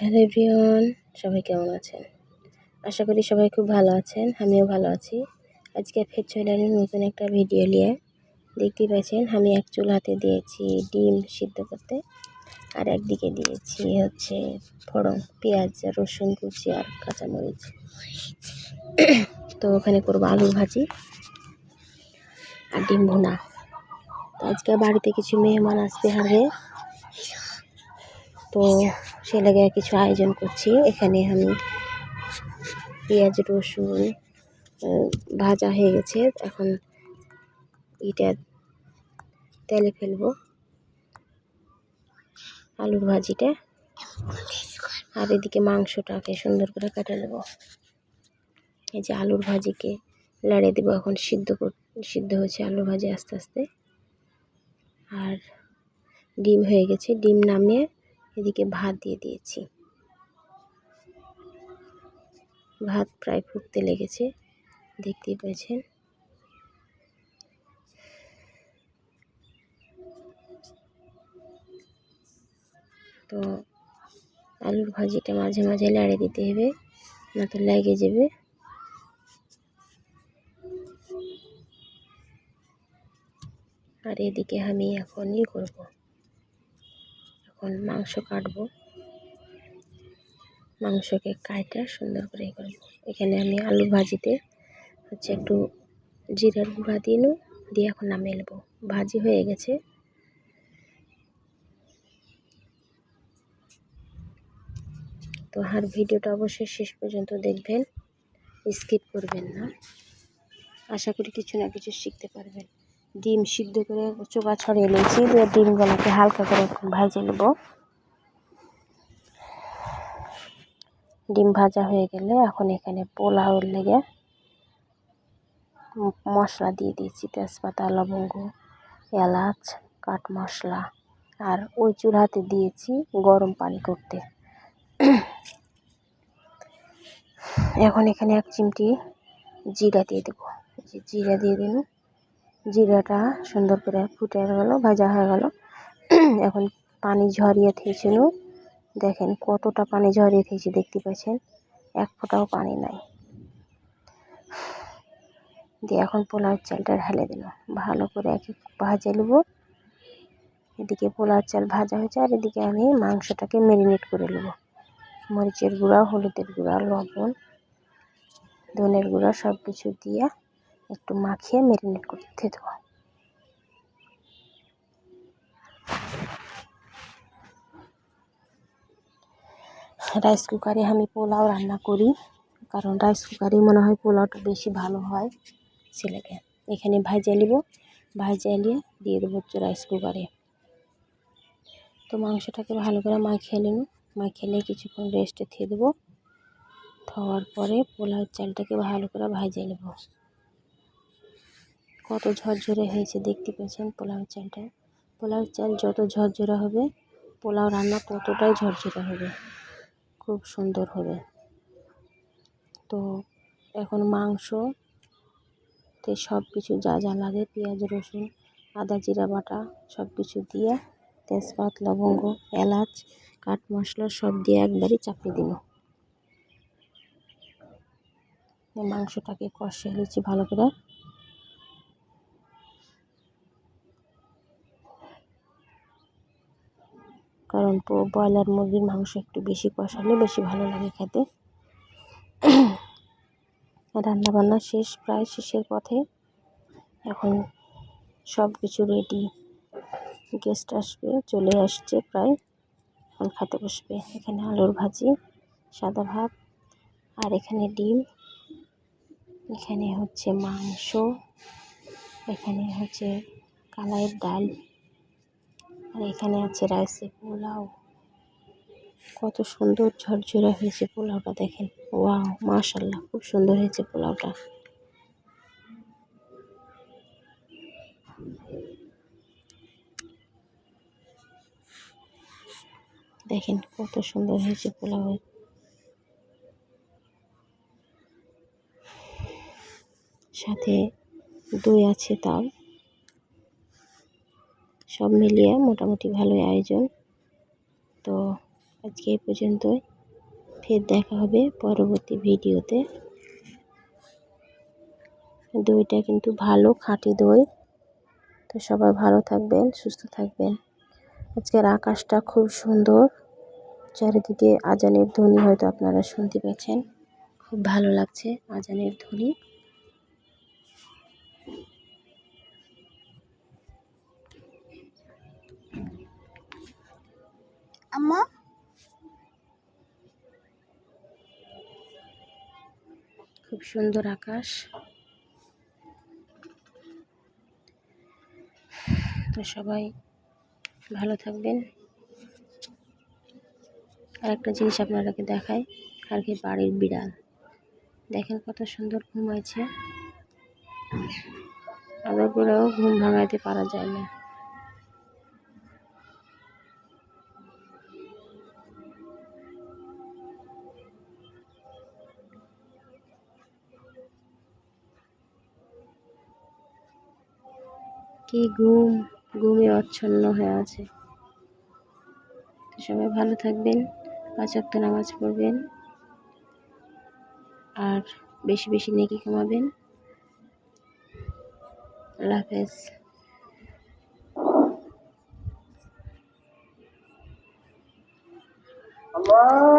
Hello everyone, সবাই কেমন আছেন? আশা করি সবাই খুব ভালো আছেন। আমিও ভালো আছি। আজকে ফের চলে এলাম নতুন একটা ভিডিও নিয়ে। দেখতেই পাচ্ছেন আমি এক চুলাতে দিয়েছি ডিম সিদ্ধ করতে, আর একদিকে দিয়েছি হচ্ছে ফোড়ন, পেঁয়াজ, রসুন কুচি আর কাঁচামরিচ। তো ওখানে করবো আলুর ভাজি আর ডিম ভুনা। তো আজকে বাড়িতে কিছু মেহমান আসতে হবে, তো সে লাগে কিছু আয়োজন করছি। এখানে আমি পেঁয়াজ রসুন ভাজা হয়ে গেছে, এখন এটা তেলে ফেলবো আলুর ভাজিটা, আর এদিকে মাংসটাকে সুন্দর করে কেটে নেব। এই যে আলুর ভাজিকে লাড়িয়ে দেবো, এখন সিদ্ধ হচ্ছে আলুর ভাজি আস্তে আস্তে। আর ডিম হয়ে গেছে, ডিম নামিয়ে এদিকে ভাত দিয়ে দিয়েছি। ভাত প্রায় ফুটতে লেগেছে, দেখতেই পেয়েছেন। তো আলুর ভাজিটা মাঝে মাঝে লাড়ে দিতে হবে, না তো লেগে যাবে। আর এদিকে আমি এখন করবো, এখন মাংস কাটবো। মাংসকে কাটা সুন্দর করে করবো। এখানে আমি আলুর ভাজিতে হচ্ছে একটু জিরার গুঁড়া দিয়ে এখন নামিয়ে নেবো। ভাজি হয়ে গেছে। তো আর ভিডিওটা অবশ্যই শেষ পর্যন্ত দেখবেন, স্কিপ করবেন না। আশা করি কিছু না কিছু শিখতে পারবেন। ডিম সিদ্ধ করে চোখা ছড়িয়ে নিয়েছি, দিয়ে ডিমগুলোকে হালকা করে ভাজে নেব। ডিম ভাজা হয়ে গেলে এখন এখানে পোলাওর লেগে মশলা দিয়ে দিয়েছি, তেজপাতা, লবঙ্গ, এলাচ, কাঠ মশলা, আর ওই চুলাতে দিয়েছি গরম পানি করতে। এখন এখানে এক চিমটি জিরা দিয়ে দেবো। জিরা দিয়ে দিন, জিরাটা সুন্দর করে ফুটে গেল, ভাজা হয়ে গেল। এখন পানি ঝরিয়ে থেয়েছিল, দেখেন কতটা পানি ঝরিয়ে থেয়েছি, দেখতে পাচ্ছেন এক ফোঁটাও পানি নাই। দিয়ে এখন পোলাওর চালটা ঢেলে দিল, ভালো করে এক ভাজে নেব। এদিকে পোলাওর চাল ভাজা হয়েছে, আর এদিকে আমি মাংসটাকে ম্যারিনেট করে নেব। মরিচের গুঁড়া, হলুদের গুঁড়া, লবণ, ধনের গুঁড়া সব কিছু দিয়ে একটু মাখিয়ে ম্যারিনেট করতে দেবো। রাইস কুকারে আমি পোলাও রান্না করি, কারণ রাইস কুকারে মনে হয় পোলাওটা বেশি ভালো হয় ছেলেকে। এখানে ভাজা নিব, ভাজা নিয়ে দিয়ে দেবো হচ্ছে রাইস কুকারে। তো মাংসটাকে ভালো করে মাখিয়ে নিব, মাখিয়ে নিয়ে কিছুক্ষণ রেস্টে দিয়ে দেবো। খাওয়ার পরে পোলাও চালটাকে ভালো করে ভাজে নেব। কত ঝরঝরে হয়েছে দেখতে পেয়েছেন পোলাও চালটা। পোলাও চাল যত ঝরঝরে হবে, পোলাও রান্না ততটাই ঝরঝরে হবে, খুব সুন্দর হবে। তো এখন মাংসতে সব কিছু যা যা লাগে, পেঁয়াজ রসুন আদা জিরা বাটা সব কিছু দিয়ে, তেজপাত লবঙ্গ এলাচ কাঠ মশলা সব দিয়ে একবারই চাপিয়ে দিল। মাংসটাকে কষিয়ে নিচ্ছি ভালো করে। কারণ ব্রয়লার মুরগির মাংস একটু বেশি কষালে বেশি ভালো লাগে খেতে। রান্নাবান্না শেষ, প্রায় শেষের পথে। এখন সব কিছু রেডি, গেস্ট আসবে, চলে আসছে প্রায়, এখন খেতে বসবে। এখানে আলুর ভাজি, সাদা ভাত, আর এখানে ডিম, এখানে হচ্ছে মাংস, এখানে হচ্ছে কালাইয়ের ডাল, আর এখানে আছে রাইসে পোলাও। কত সুন্দর ঝরঝরে হয়েছে পোলাওটা, দেখেন। ওয়াও, মাশাআল্লাহ, খুব সুন্দর হয়েছে পোলাওটা। দেখেন কত সুন্দর হয়েছে পোলাও। সাথে দই আছে, তাও সব মিলিয়ে মোটামুটি ভালোই আয়োজন। তো আজকে এই পর্যন্তই, ফের দেখা হবে পরবর্তী ভিডিওতে। দইটা কিন্তু ভালো খাঁটি দই। তো সবাই ভালো থাকবেন, সুস্থ থাকবেন। আজকের আকাশটা খুব সুন্দর, চারিদিকে আজানের ধ্বনি হয়তো আপনারা শুনতে পাচ্ছেন। খুব ভালো লাগছে আজানের ধ্বনি। আম্মা, খুব সুন্দর আকাশ। তো সবাই ভালো থাকবেন। আর একটা জিনিস আপনারাকে দেখাই, আর কি বাড়ির বিড়াল দেখেন কত সুন্দর ঘুমাইছে। আদর করেও ঘুম ভাঙাইতে পারা যায় না। কি ঘুমে আচ্ছন্ন হয়ে আছে। তো সবাই ভালো থাকবেন, 5 ওয়াক্ত নামাজ পড়বেন, আর বেশি বেশি নেকি কামাবেন। আল্লাহ হাফেজ। আল্লাহ।